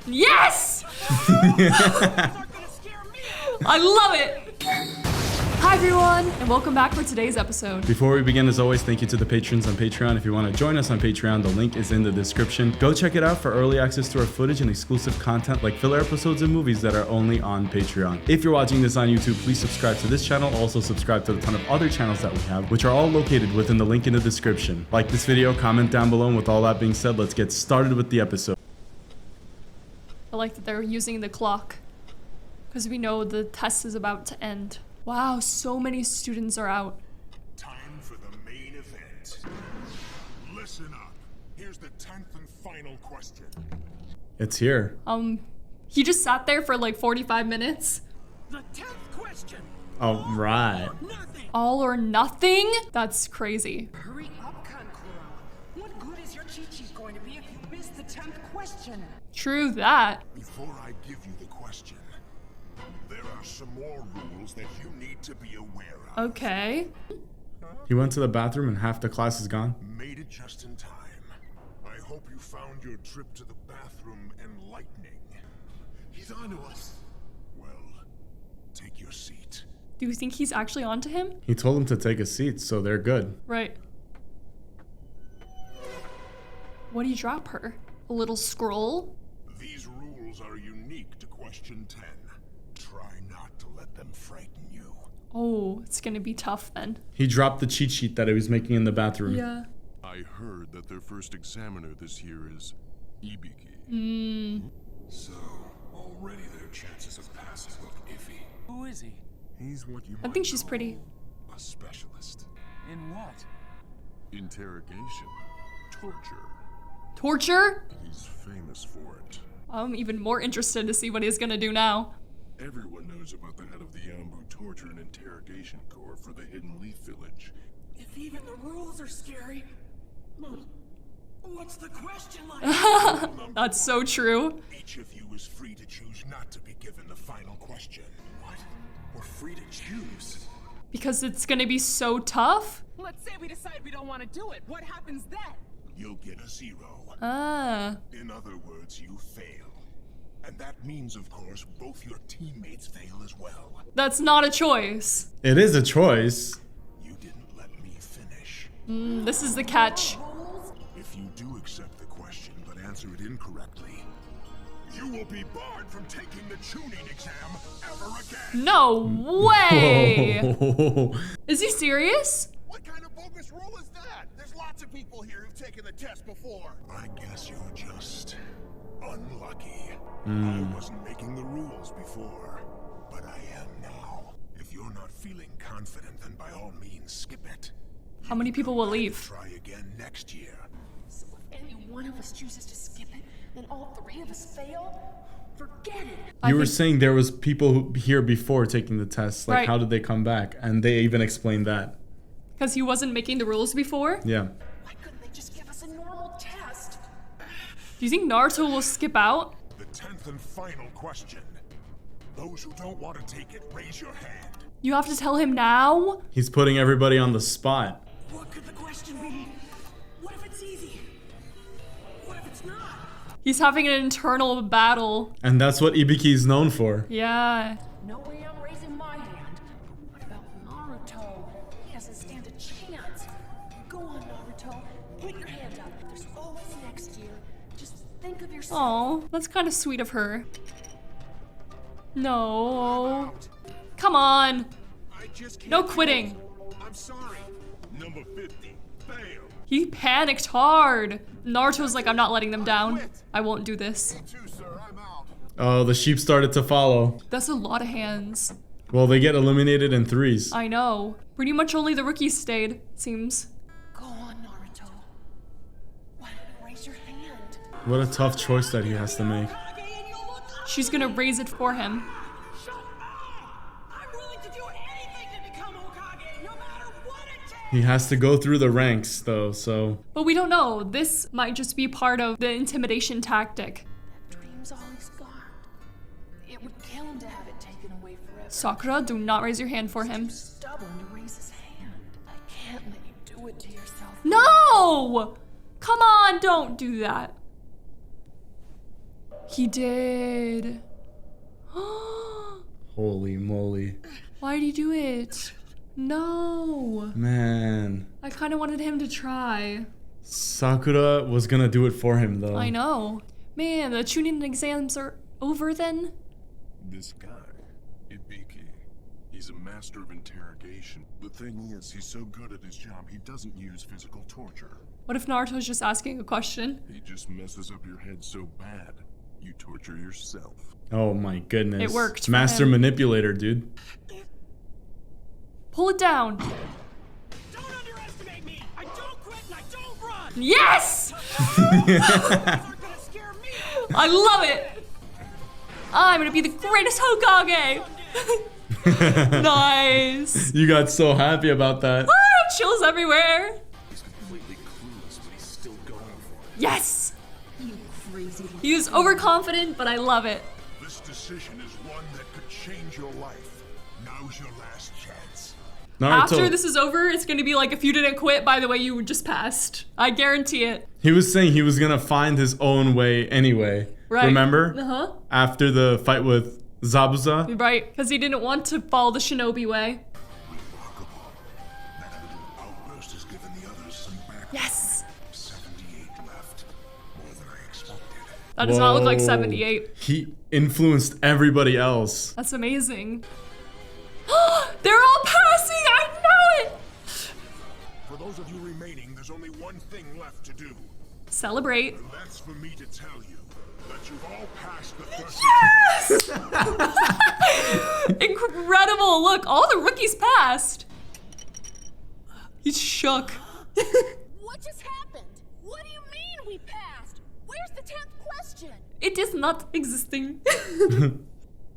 Yes! I love it! Hi everyone, and welcome back for today's episode. Before we begin, as always, thank you to the patrons on Patreon. If you want to join us on Patreon, the link is in the description. Go check it out for early access to our footage and exclusive content like filler episodes and movies that are only on Patreon. If you're watching this on YouTube, please subscribe to this channel. Also subscribe to a ton of other channels that we have, which are all located within the link in the description. Like this video, comment down below, and with all that being said, let's get started with the episode. I like that they're using the clock because we know the test is about to end. Wow, so many students are out. Time for the main event. Listen up. Here's the 10th and final question. It's here. He just sat there for like 45 minutes. The 10th question. All right. Nothing. All or nothing? That's crazy. Hurry up, Kankuro. What good is your cheat sheet going to be if you miss the 10th question? True that. Before I give you the question, there are some more rules that you need to be aware of. Okay. He went to the bathroom and half the class is gone. Made it just in time. I hope you found your trip to the bathroom enlightening. He's on to us. Well, take your seat. Do you think he's actually onto him? He told him to take a seat, so they're good. Right. What did he drop her? A little scroll? These rules are unique to question 10. Try not to let them frighten you. Oh, it's gonna be tough then. He dropped the cheat sheet that he was making in the bathroom. Yeah. I heard that their first examiner this year is Ibiki. So, already their chances of passing look iffy. Who is he? He's what you I might think she's call pretty. a specialist. In what? Interrogation. Torture. Torture? He's famous for it. I'm even more interested to see what he's gonna do now. Everyone knows about the head of the Yambu Torture and Interrogation Corps for the Hidden Leaf Village. If even the rules are scary, what's the question like? That's so true. Each of you is free to choose not to be given the final question. What? We're free to choose? Because it's gonna be so tough? Let's say we decide we don't want to do it. What happens then? You'll get a 0. Ah. In other words, you fail. And that means, of course, both your teammates fail as well. That's not a choice. It is a choice. You didn't let me finish. This is the catch. If you do accept the question but answer it incorrectly, you will be barred from taking the tuning exam ever again. No way! Is he serious? What kind of bogus rule is that? There's lots of people here who've taken the test before. I guess you're just unlucky. I wasn't making the rules before, but I am now. If you're not feeling confident, then by all means skip it. How many people will leave? Try again next year. So if any one of us chooses to skip it, then all 3 of us fail? Forget it. You were saying there was people who here before taking the test. Like, Right. how did they come back? And they even explained that. Because he wasn't making the rules before? Yeah. Why couldn't they just give us a normal test? Do you think Naruto will skip out? The 10th and final question. Those who don't want to take it, raise your hand. You have to tell him now? He's putting everybody on the spot. What could the question be? What if it's easy? What if it's not? He's having an internal battle. And that's what Ibiki's known for. Yeah. No way I'm raising my hand. What about Naruto? He doesn't stand a chance. Go on, Naruto. Put your hand up. There's always next year. Just think of yourself. Oh, that's kind of sweet of her. No. Come on. I just can't No quitting. I'm sorry. Number 50. Fail. He panicked hard. Naruto's like, I'm not letting them down. I won't do this. Too, sir. I'm out. Oh, the sheep started to follow. That's a lot of hands. Well, they get eliminated in 3s. I know. Pretty much only the rookies stayed, it seems. Go on, Naruto. Why don't you raise your hand? What a tough choice that he has to make. She's gonna raise it for him. Shut up! I'm willing to do anything to become Hokage, no matter what it takes! He has to go through the ranks, though, so... But we don't know. This might just be part of the intimidation tactic. That dream's all he's got. It would kill him to have it taken away forever. Sakura, do not raise your hand for him. Stubborn to raise his hand. I can't let you do it to yourself. No! Come on, don't do that. He did. Holy moly. Why did he do it? No. Man. I kind of wanted him to try. Sakura was gonna do it for him though. I know. Man, the tuning exams are over then? This guy, Ibiki, he's a master of interrogation. The thing is, he's so good at his job, he doesn't use physical torture. What if Naruto's just asking a question? He just messes up your head so bad, you torture yourself. Oh my goodness. It worked for Master him. manipulator, dude. Pull it down. Don't underestimate me! I don't quit and I don't run! Yes! Aren't gonna scare me! I love it! I'm gonna be the greatest Hokage! Nice! You got so happy about that. Ah, chills everywhere! He's completely clueless, but he's still going for it. Yes! You crazy. He was overconfident, but I love it. This decision is one that could change your life. Now's your last chance. Naruto, After this is over, it's gonna be like if you didn't quit, by the way, you just passed. I guarantee it. he was saying he was gonna find his own way anyway. Right. Remember? Uh-huh. After the fight with Zabuza? Right, because he didn't want to follow the shinobi way. Remarkable. That little outburst has given the others some back. Yes! 78 left. More than I expected. That does not look like Whoa. 78. He influenced everybody else. That's amazing. They're all passing! I know it! For those of you remaining, there's only one thing left to do. Celebrate. And that's for me to tell you that you've all passed the first Yes! Incredible! Look, all the rookies passed. He's shook. What just happened? What do you mean we passed? Where's the 10th question? It is not existing.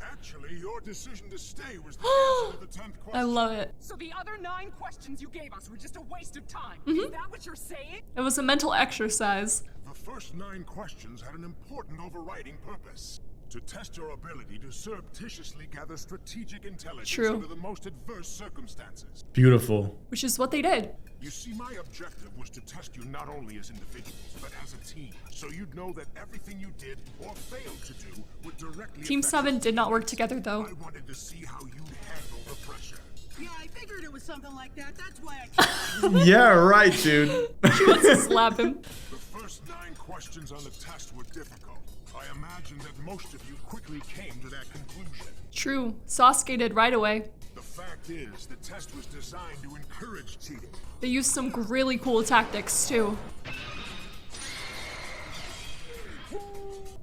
Actually, your decision to stay was the answer to the 10th question. I love it. So the other 9 questions you gave us were just a waste of time. Mm-hmm. Is that what you're saying? It was a mental exercise. The first 9 questions had an important overriding purpose. To test your ability to surreptitiously gather strategic intelligence True. under the most adverse circumstances. Beautiful. Which is what they did. You see, my objective was to test you not only as individuals, but as a team. So you'd know that everything you did or failed to do would directly Team affect 7 us. did not work together though. I wanted to see how you'd handle the pressure. Yeah, I figured it was something like that. That's why I came. Yeah, right, dude. She wants to slap him. The first 9 questions on the test were difficult. I imagine that most of you quickly came to that conclusion. True. Sasuke did right away. The fact is, the test was designed to encourage cheating. They used some really cool tactics too.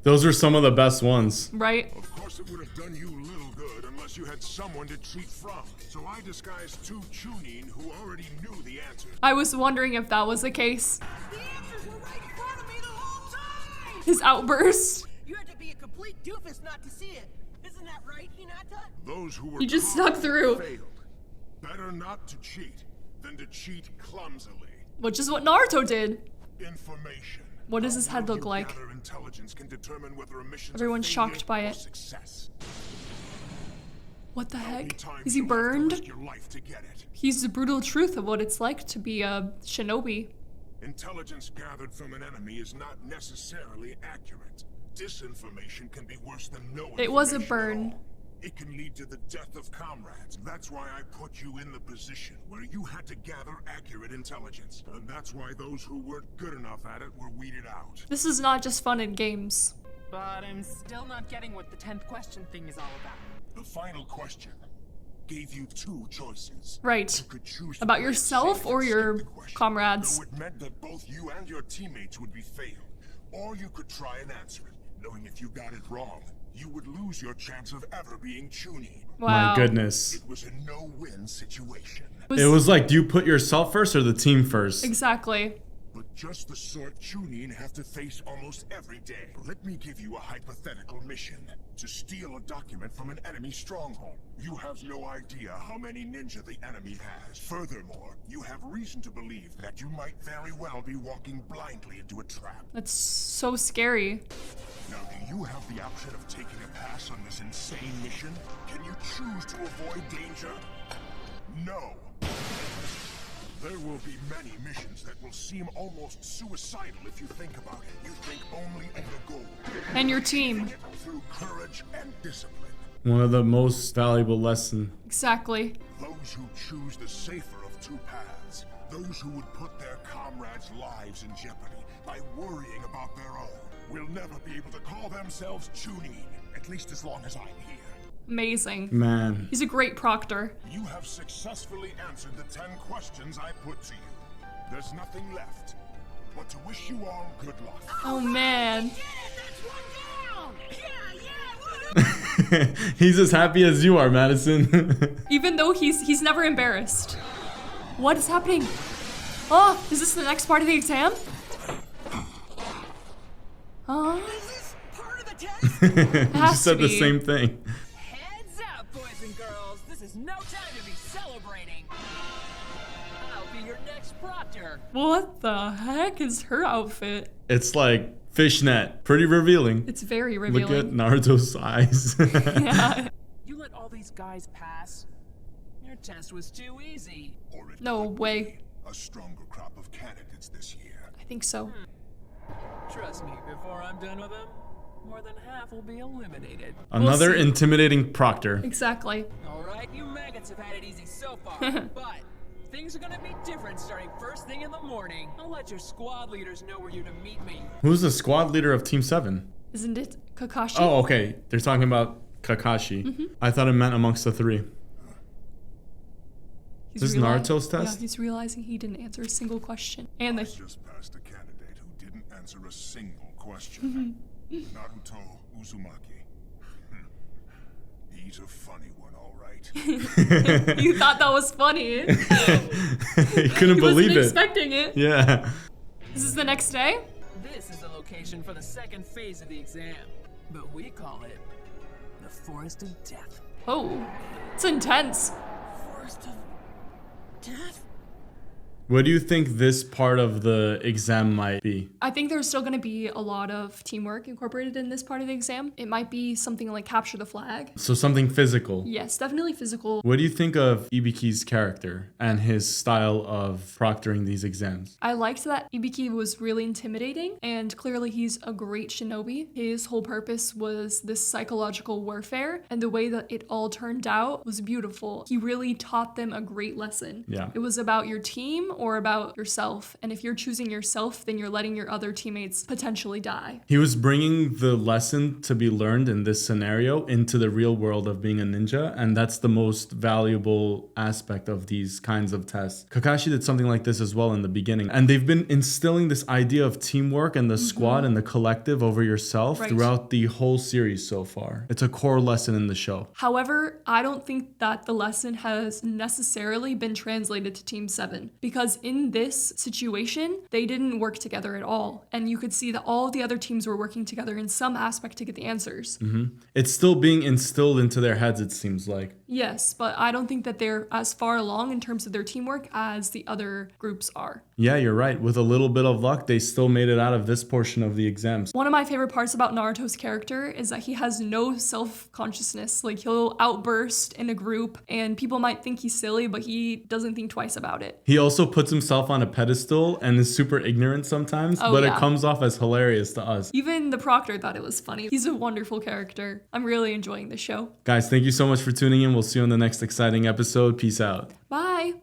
Those are some of the best ones. Right? Of course, it would have done you little good unless you had someone to cheat from. So I disguised 2 Chunin who already knew the answer. I was wondering if that was the case. The answers were right in front of me the whole time! His outburst. You had to be a complete doofus not to see it. Isn't that right, Hinata? Those who were You just caught snuck through. failed. Better not to cheat than to cheat clumsily. Which is what Naruto did. Information. What does his How head well look you like? gather intelligence can determine whether a mission's a Everyone's failure shocked by or it. Success. What the How many heck? times Is he you have to burned? risk your life to get it? He's the brutal truth of what it's like to be a shinobi. Intelligence gathered from an enemy is not necessarily accurate. Disinformation can be worse than no information. It was a at burn. all. It can lead to the death of comrades. That's why I put you in the position where you had to gather accurate intelligence. And that's why those who weren't good enough at it were weeded out. This is not just fun in games. But I'm still not getting what the 10th question thing is all about. The final question gave you 2 choices. Right. You could choose to About play it yourself safe or and your skip the question, comrades. though it meant that both you and your teammates would be failed. Or you could try and answer it, knowing if you got it wrong, you would lose your chance of ever being Chunin. Wow. My goodness. It was a no-win situation. It was like, do you put yourself first or the team first? Exactly. But just the sort Chunin have to face almost every day. Let me give you a hypothetical mission. To steal a document from an enemy stronghold. You have no idea how many ninja the enemy has. Furthermore, you have reason to believe that you might very well be walking blindly into a trap. That's so scary. Now, do you have the option of taking a pass on this insane mission? Can you choose to avoid danger? No. There will be many missions that will seem almost suicidal if you think about it. You think only of the goal. And your team. Through courage and discipline. One of the most valuable lessons. Exactly. Those who choose the safer of two paths. Those who would put their comrades' lives in jeopardy by worrying about their own will never be able to call themselves Chunin, at least as long as I'm here. Amazing. Man. He's a great proctor. You have successfully answered the 10 questions I put to you. There's nothing left but to wish you all good luck. Oh man. Get it! That's one down! Yeah, woohoo! He's as happy as you are, Madison. Even though he's never embarrassed. What is happening? Oh, is this the next part of the exam? Is this part of the test? He said the same thing. Heads up, boys and girls. This is no time to be celebrating. I'll be your next proctor. What the heck is her outfit? It's like fishnet. Pretty revealing. It's very Look revealing. at Naruto's eyes. Yeah. You let all these guys pass? Your test was too easy. Or it No could way. be a stronger crop of candidates this year. I think so. Trust me, before I'm done with them, more than half will be eliminated. Another see. intimidating proctor. Exactly. Alright, you maggots have had it easy so far, but things are gonna be different starting first thing in the morning. I'll let your squad leaders know where you're to meet me. Who's the squad leader of Team 7? Isn't it Kakashi? Oh, okay. They're talking about Kakashi. I thought it meant amongst the three. He's This is Naruto's Yeah, test? he's realizing he didn't answer a single question. And I the just passed a candidate who didn't answer a single question. Naruto Uzumaki. He's a funny one, all right. you thought that was funny. He couldn't He believe wasn't it. expecting it. Yeah. This is the next day? This is the location for the second phase of the exam, but we call it the Forest of Death. Oh, it's intense. Forest of Death? What do you think this part of the exam might be? I think there's still going to be a lot of teamwork incorporated in this part of the exam. It might be something like capture the flag. So something physical. Yes, definitely physical. What do you think of Ibiki's character and his style of proctoring these exams? I liked that Ibiki was really intimidating, and clearly he's a great shinobi. His whole purpose was this psychological warfare, and the way that it all turned out was beautiful. He really taught them a great lesson. Yeah. It was about your team or about yourself, and if you're choosing yourself, then you're letting your other teammates potentially die. He was bringing the lesson to be learned in this scenario into the real world of being a ninja, and that's the most valuable aspect of these kinds of tests. Kakashi did something like this as well in the beginning, and they've been instilling this idea of teamwork and the squad and the collective over yourself Right. throughout the whole series so far. It's a core lesson in the show. However, I don't think that the lesson has necessarily been translated to Team 7, because in this situation, they didn't work together at all. And you could see that all the other teams were working together in some aspect to get the answers. It's still being instilled into their heads, it seems like. Yes, but I don't think that they're as far along in terms of their teamwork as the other groups are. Yeah, you're right. With a little bit of luck, they still made it out of this portion of the exams. One of my favorite parts about Naruto's character is that he has no self-consciousness. Like, he'll outburst in a group, and people might think he's silly, but he doesn't think twice about it. He also puts himself on a pedestal and is super ignorant sometimes, Oh, but yeah. it comes off as hilarious to us. Even the proctor thought it was funny. He's a wonderful character. I'm really enjoying the show. Guys, thank you so much for tuning in. We'll see you on the next exciting episode. Peace out. Bye!